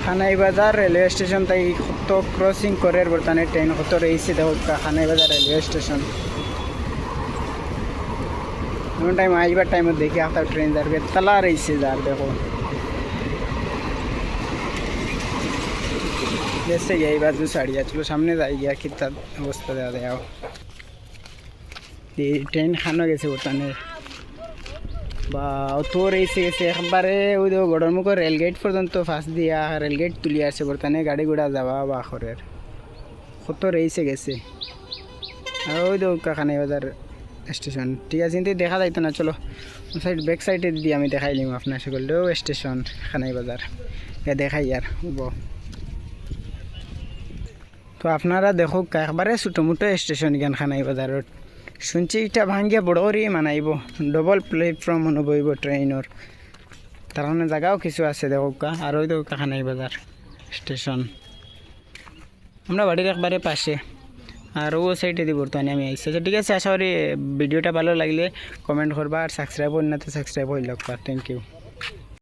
খানাই বাজার railway station তাই কত ক্রসিং করে বর্তমানে ট্রেন কত রয়েছে দেখো খানাই বাজার রেলওয়ে স্টেশন এমন টাইম আইবার টাইমত দেখি আপনার ট্রেন যাবে তালা রয়েছে যার দেখো जैसे यही बात जो साड़ी चलो सामने जाए गया कितना अवस्था दे देओ ट्रेन खानो गेছে বর্তমানে বা তো রয়েছে গেছে একবারে ওই দেখো গড়ের মুখ রেলগেট পর্যন্ত ফাঁস দিয়া রেলগেট তুলি আসছে বর্তমানে গাড়ি ঘোড়া যাওয়া বা খরের কত রয়েছে গেছে আর ওই দেখো খানাই বাজার স্টেশন ঠিক আছে কিন্তু দেখা যাইতো না চলো সাইড ব্যাক সাইডে দিয়ে আমি দেখাই নিম আপনার সকলেও স্টেশন খানাই বাজার দেখাই আর তো আপনারা দেখো একবারে ছোটো মোটো স্টেশন জ্ঞান খানাই বাজারত শুনছি এটা ভাঙ্গিয়া বড় করে মানাইব ডবল প্ল্যাটফর্ম বইব ট্রেনের তার মানে জায়গাও কিছু আছে দেখো আর ওই দেখো খানাই বাজার স্টেশন আমরা বাড়ির একবারে পাশে আর ও সাইডে দিব বর্তমানে আমি আইসি আচ্ছা ঠিক আছে আশা করি ভিডিওটা ভালো লাগলে কমেন্ট করবা আর সাবস্ক্রাইব না তো সাবস্ক্রাইব হইল থ্যাংক ইউ